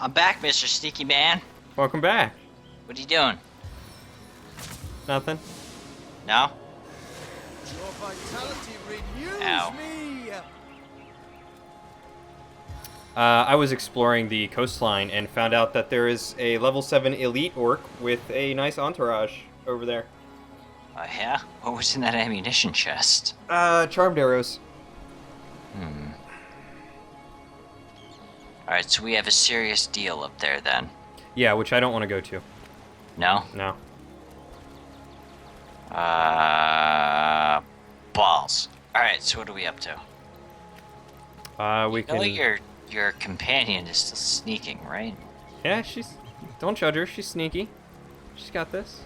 I'm back, Mr. Sneaky Man. Welcome back. What are you doing? Nothing. No? Your vitality renews Ow. me. I was exploring the coastline and found out that there is a level 7 elite orc with a nice entourage over there. Yeah? What was in that ammunition chest? Charmed arrows. Alright, so we have a serious deal up there then. Yeah, which I don't want to go to. No? No. Balls. Alright, so what are we up to? We You know can... your companion is still sneaking, right? Yeah, she's... Don't judge her, she's sneaky. She's got this.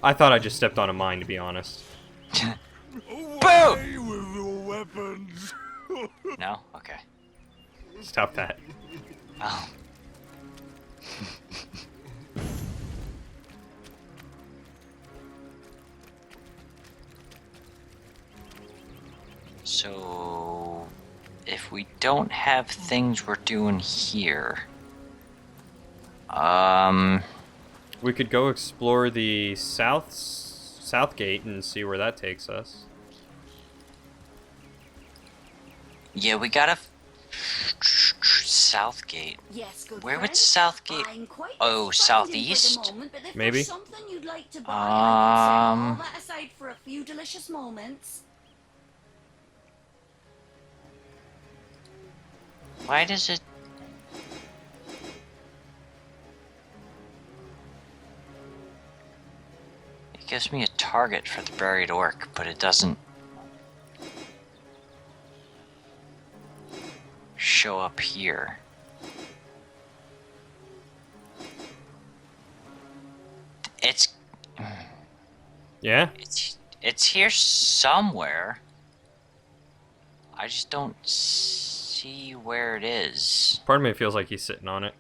I thought I just stepped on a mine, to be honest. Away with your weapons. No? Okay. Stop that. Oh. So, if we don't have things we're doing here, We could go explore the south gate and see where that takes us. yeah, we gotta Southgate. Yes, good Where friend. would Southgate? I'm quite Oh, despondent southeast? for the moment, but if Maybe. there's something you'd like to buy, I can set all that aside for a few delicious moments. Why does it? It gives me a target for the buried orc, but it doesn't show up here. It's Yeah? it's here somewhere. I just don't see where it is. Part of me feels like he's sitting on it.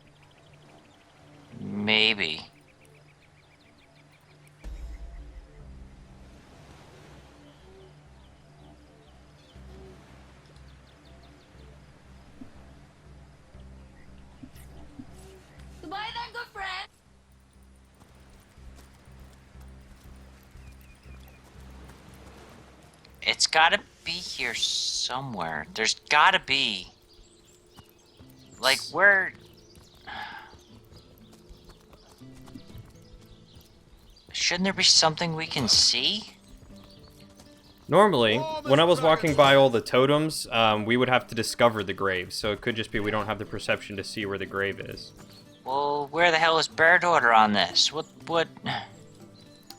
Maybe. Goodbye then, good friend. It's gotta be here somewhere. There's gotta be. Like, where. Shouldn't there be something we can see? Normally, when I was walking by all the totems, we would have to discover the grave, so it could just be we don't have the perception to see where the grave is. Well, where the hell is Bairdotr on this? What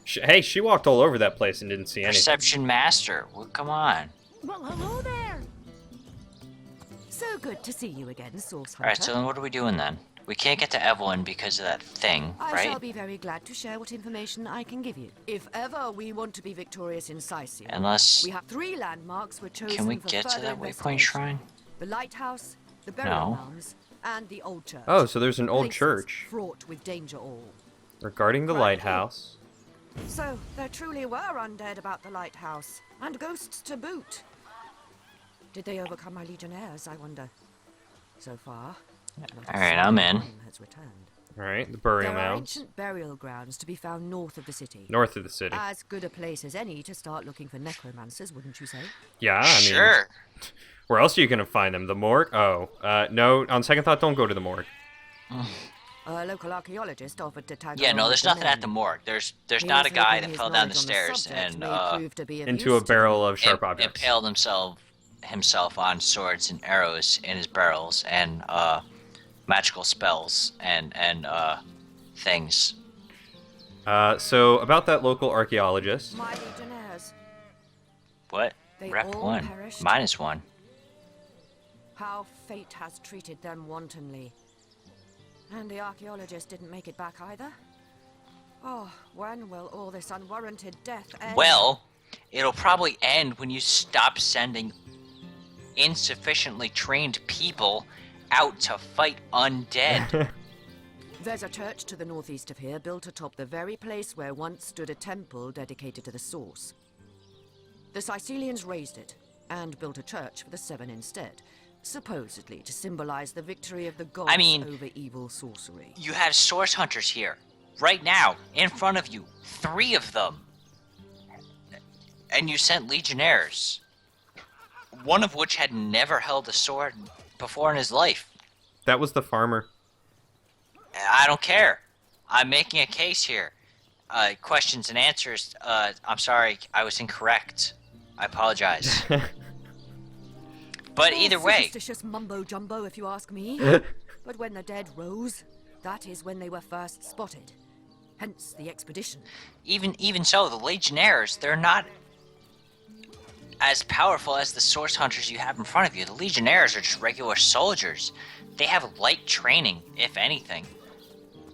Hey, she walked all over that place and didn't see anything. perception master? Well, come on. Well, hello there. So good to see you again, Source Hunter. Alright, so then what are we doing then? We can't get to Evelyn because of that thing, I right? shall be very glad to share what information I can give you. If ever we want to be victorious in Sicyon, Unless... we have 3 landmarks we're chosen Can we for get to further that waypoint investigation. shrine? The lighthouse, the burial No. mounds, and the old church. Oh, so there's an old Places church. fraught with danger all. Regarding the Right. lighthouse. So, there truly were undead about the lighthouse, and ghosts to boot. Did they overcome my legionnaires, I wonder? So far, not a Alright, I'm in. one has returned. Alright, the burial There are mounds. ancient burial grounds to be found north of the city. North of the city. As good a place as any to start looking for necromancers, wouldn't you say? Yeah, I mean... Sure. Where else are you gonna find them? The morgue? Oh, no, on second thought, don't go to the morgue. A local archaeologist offered to tag Yeah, along no, with there's the nothing at men. the morgue. There's He not a was guy hoping that his fell down the knowledge on stairs subject and may prove to be of Into a use to barrel them. of sharp objects. impaled himself on swords and arrows in his barrels and magical spells and things. So, about that local archaeologist. My legionnaires, What? They Rep all 1. perished? -1. how fate has treated them wantonly. And the archaeologist didn't make it back either? Oh, when will all this unwarranted death end? Well, it'll probably end when you stop sending insufficiently trained people out to fight undead. There's a church to the northeast of here, built atop the very place where once stood a temple dedicated to the source. The Sicilians razed it, and built a church for the Seven instead. Supposedly to symbolize the victory of the gods over evil sorcery. You had source hunters here, right now, in front of you. 3 of them. And you sent legionnaires. One of which had never held a sword before in his life. That was the farmer. I don't care. I'm making a case here. Questions and answers. I'm sorry, I was incorrect. I apologize. But either way... Superstitious mumbo-jumbo, if you ask me. But when the dead rose, that is when they were first spotted. Hence the expedition. Even so, the legionnaires, they're not as powerful as the source hunters you have in front of you. The legionnaires are just regular soldiers. They have light training, if anything.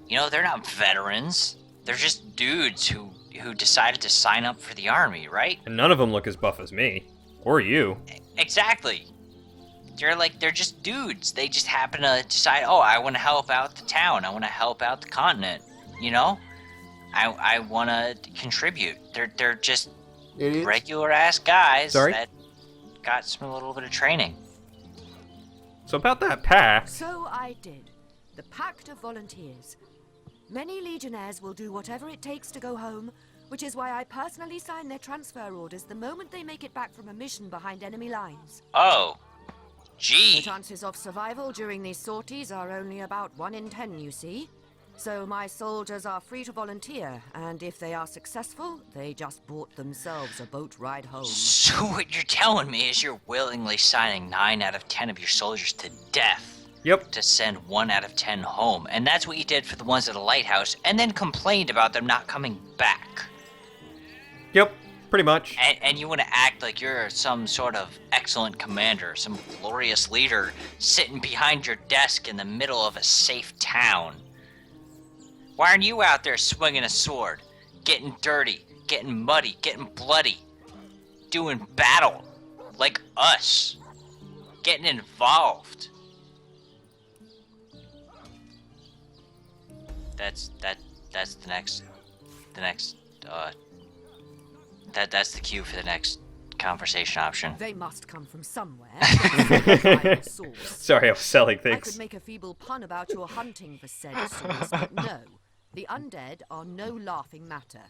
You know, they're not veterans. They're just dudes who decided to sign up for the army, right? And none of them look as buff as me. Or you. Exactly. They're just dudes. They just happen to decide, oh, I want to help out the town. I want to help out the continent. You know? I want to contribute. They're just Idiots. regular-ass guys Sorry? that got a little bit of training. So about that pact. So I did. The Pact of Volunteers. Many legionnaires will do whatever it takes to go home, which is why I personally sign their transfer orders the moment they make it back from a mission behind enemy lines. Oh. The Gee. chances of survival during these sorties are only about 1 in 10, you see. So my soldiers are free to volunteer, and if they are successful, they just bought themselves a boat ride home. So what you're telling me is you're willingly signing 9 out of 10 of your soldiers to death. Yep. To send 1 out of 10 home. And that's what you did for the ones at the lighthouse, and then complained about them not coming back. Yep. Pretty much. And you want to act like you're some sort of excellent commander, some glorious leader, sitting behind your desk in the middle of a safe town. Why aren't you out there swinging a sword, getting dirty, getting muddy, getting bloody, doing battle, like us, getting involved? That's the next, that's the cue for the next conversation option. They must come from somewhere. Find a source. Sorry, I was selling I things. could make a feeble pun about your hunting for said source, but no. The undead are no laughing matter.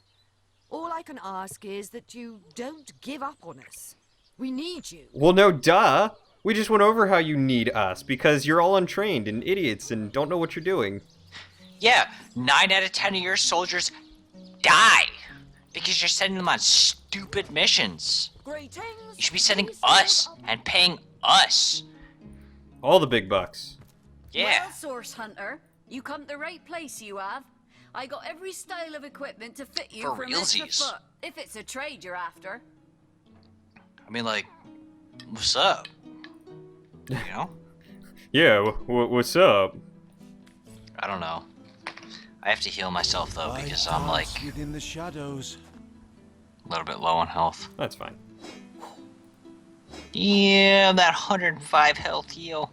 All I can ask is that you don't give up on us. We need you. Well, no, duh. We just went over how you need us, because you're all untrained and idiots and don't know what you're doing. Yeah, 9 out of 10 of your soldiers die because you're sending them on stupid missions. Greetings. You should be sending us and paying us. All the big bucks. Yeah. Well, Source Hunter, you come to the right place, you have. I got every style of equipment to fit you For for an extra realsies. foot, if it's a trade you're after. I mean, like, what's up? You know? Yeah, what's up? I don't know. I have to heal myself though because I'm like within the shadows. a little bit low on health. That's fine. Yeah, that 105 health heal.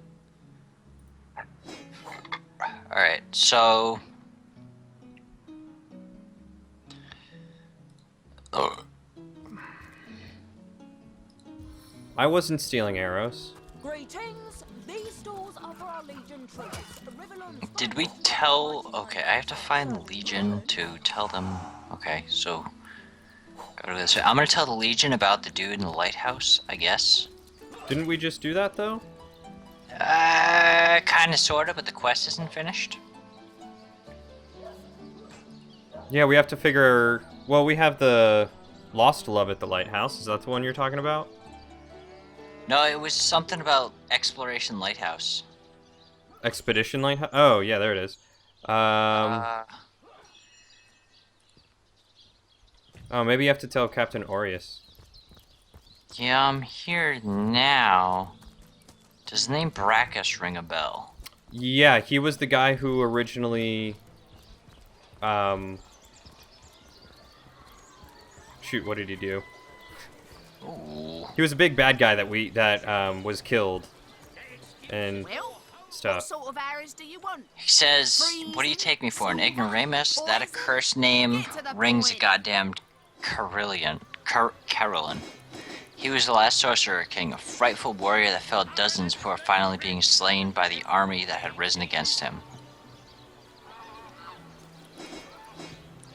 Alright, so... I wasn't stealing arrows. Greetings. These stores are for our Legion troops. Did we tell... Okay, I have to find the Legion to tell them... Okay, so... Go to this way. I'm gonna tell the Legion about the dude in the lighthouse, I guess. Didn't we just do that, though? Kinda, sorta, but the quest isn't finished. Yeah, we have to figure... Well, we have the Lost Love at the lighthouse. Is that the one you're talking about? No, it was something about Exploration Lighthouse. Expedition Lighthouse? Oh, yeah, there it is. Oh, maybe you have to tell Captain Aureus. Yeah, I'm here now. Does the name Brackus ring a bell? Yeah, he was the guy who originally... Shoot, what did he do? Ooh. He was a big bad guy that was killed. And Well, stuff. what sort of arrows do you want? He says, what do you take me for, an ignoramus? That accursed name rings a goddamn Carillon. Carolyn. He was the last sorcerer king, a frightful warrior that felled dozens before finally being slain by the army that had risen against him.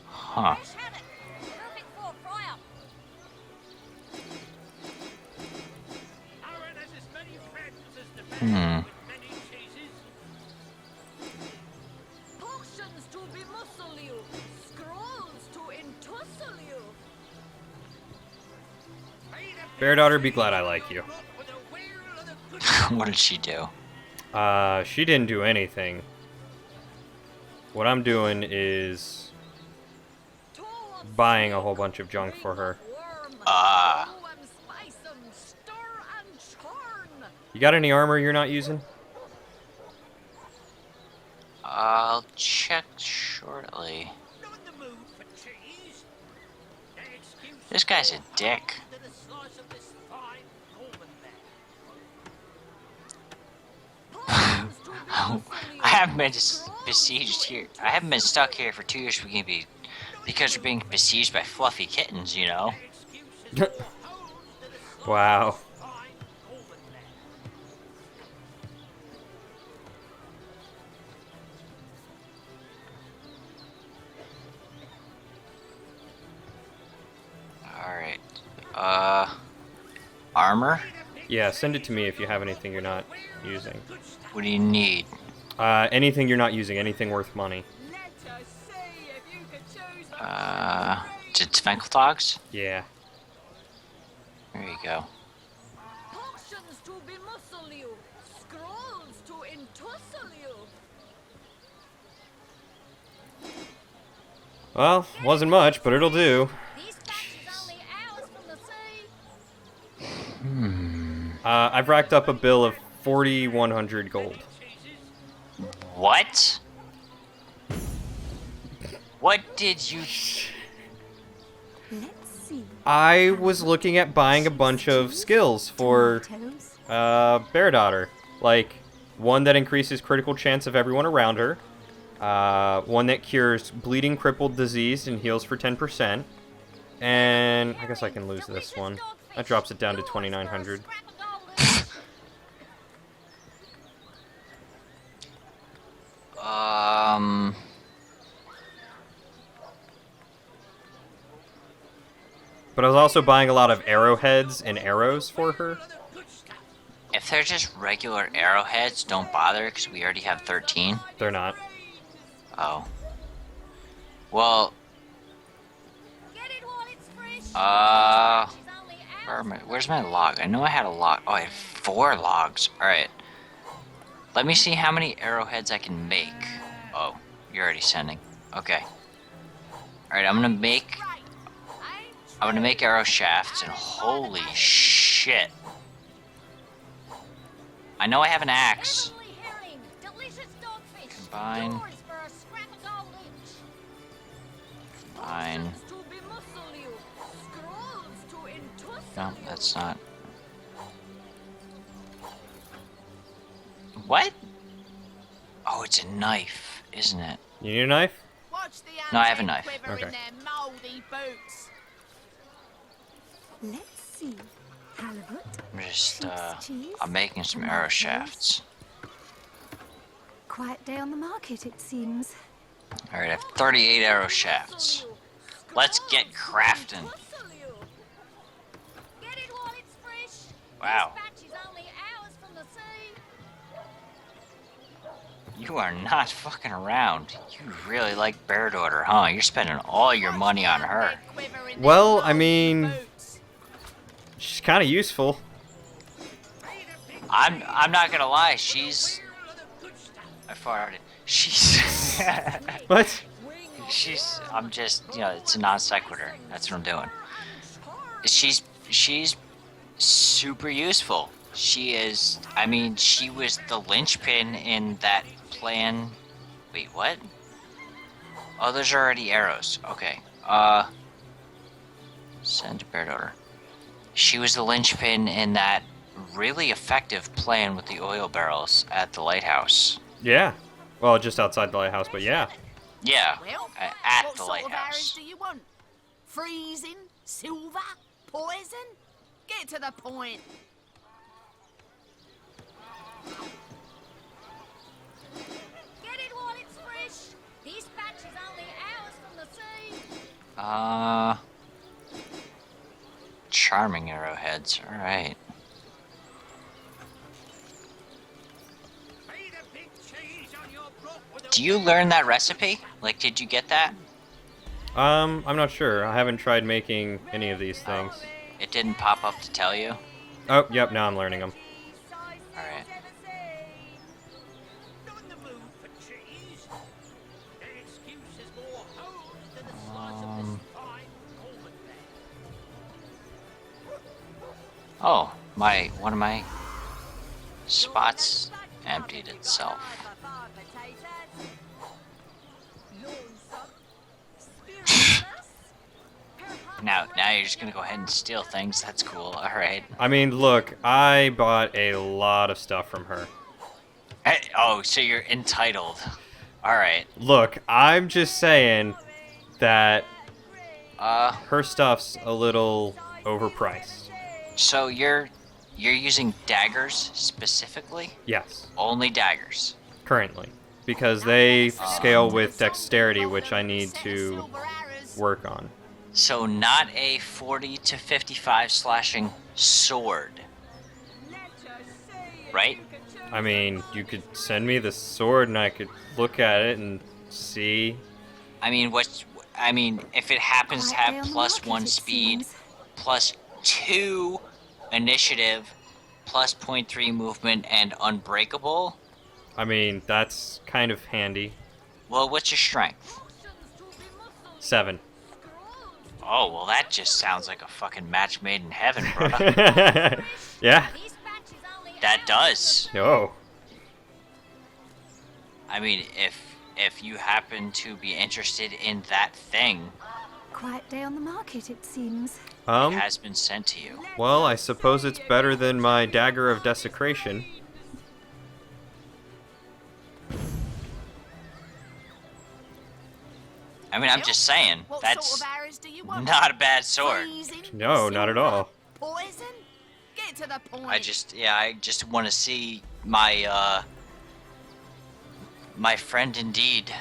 Huh. Hmm. Potions to bemuscle you, scrolls to entussle you. Bairdotr, be glad I like you. What did she do? She didn't do anything. What I'm doing is buying a whole bunch of junk for her. You got any armor you're not using? I'll check shortly. This guy's a dick. I haven't been besieged here. I haven't been stuck here for 2 years because we're being besieged by fluffy kittens, you know? Wow. Alright. Armor? Yeah, send it to me if you have anything you're not using. What do you need? Anything you're not using, anything worth money. Tvenkeltogs? Yeah. There you go. Potions to bemuscle you, scrolls to entussle you. Well, wasn't much, but it'll do. These batches only hours from the sea. I've racked up a bill of 4,100 gold. What? What did you... Let's see. I was looking at buying a bunch of skills for Bairdotr. Like, one that increases critical chance of everyone around her. One that cures bleeding crippled disease and heals for 10%. And I guess I can lose this one. That drops it down to 2,900. But I was also buying a lot of arrowheads and arrows for her. If they're just regular arrowheads, don't bother, because we already have 13. They're not. Oh. Well... Get it while it's fresh. Where's my log? I know I had a log. Oh, I had 4 logs. Alright. Let me see how many arrowheads I can make. Oh, you're already sending. Okay. Alright, I'm gonna make arrow shafts, and holy shit. I know I have an axe. Combine. Fine. No, that's not. What? Oh, it's a knife, isn't it? You need a knife? No, I have a knife. Okay. Let's see. Halibut. I'm just, sheep's cheese, I'm making some arrow shafts. Quiet day on the market, it seems. Alright, I have 38 arrow shafts. Let's get crafting. Wow. You are not fucking around. You really like Bairdotr, huh? You're spending all your money on her. Well, I mean, she's kind of useful. I'm not gonna lie, she's... I farted. She's... What? I'm just, you know, it's a non sequitur. That's what I'm doing. She's super useful. She is, I mean, she was the linchpin in that plan. Wait, what? Oh, there's already arrows. Okay. Send to Bairdotr. She was the linchpin in that really effective plan with the oil barrels at the lighthouse. Yeah. Well, just outside the lighthouse, but yeah. Yeah, Well, at what the sort of arrows lighthouse. do you want? Freezing? Silver? Poison? Get to the point. Get it while it's fresh. This batch is only hours from the sea. Charming arrowheads. All right. Do you learn that recipe? Like, did you get that? I'm not sure. I haven't tried making any of these things. It didn't pop up to tell you? Oh, yep, now I'm learning them. Alright. Oh, one of my spots emptied itself. Now you're just gonna go ahead and steal things. That's cool. All right. I mean, look, I bought a lot of stuff from her. Hey, oh, so you're entitled. All right. Look, I'm just saying that Uh, her stuff's a little overpriced. so you're using daggers specifically? Yes, Only daggers. currently. Because they scale with dexterity, which I need to work on. So not a 40 to 55 slashing sword. Right? I mean, you could send me the sword and I could look at it and see. I mean, if it happens to have +1 speed, +2 initiative, +0.3 movement, and unbreakable, I mean, that's kind of handy. well, what's your strength? 7. Oh, well, that just sounds like a fucking match made in heaven, bro. Yeah? That does. Oh. I mean, if you happen to be interested in that thing, Quiet day on the market, it seems. it has been sent to you. Well, I suppose it's better than my dagger of desecration. I mean, I'm just saying, What that's sort of arrows do you want? not a bad sword. Freezing, No, not at all. Poison? Get to the point. I just want to see my, my friend indeed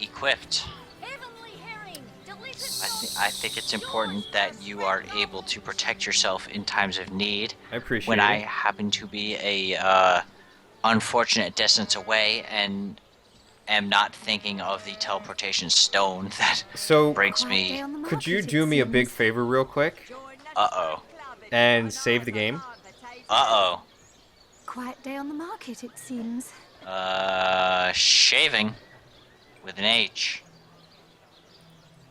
equipped. Heavenly herring, delicious. I think it's important that you are able to protect yourself in times of need. I appreciate When it. I happen to be a unfortunate distance away and am not thinking of the teleportation stone that So, breaks Quiet day me. on the could you market, do it me a big seems. favor real quick? Uh-oh. And save the game? Uh-oh. Quiet day on the market, it seems. Shaving with an H.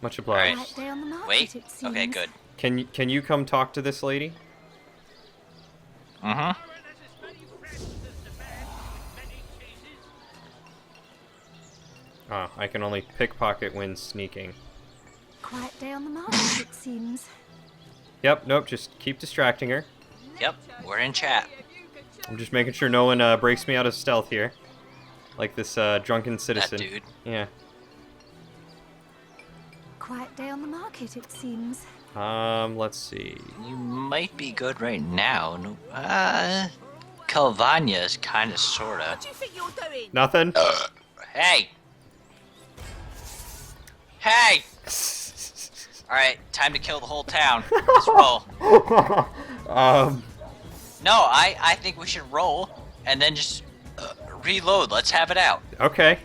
Much obliged. Quiet day on the market, Wait. it seems. Okay, good. Can you come talk to this lady? Mm-hmm. Oh, I can only pickpocket when sneaking. Quiet day on the market, it seems. Yep, nope, just keep distracting her. Yep, we're in chat. I'm just making sure no one breaks me out of stealth here. Like this drunken citizen. That dude. Yeah. Quiet day on the market, it seems. Let's see. You might be good right now. Calvania's kinda sorta. What do you think you're doing? Nothing? Hey! Hey! Alright, time to kill the whole town. Let's roll. No, I think we should roll and then just reload. Let's have it out. Okay.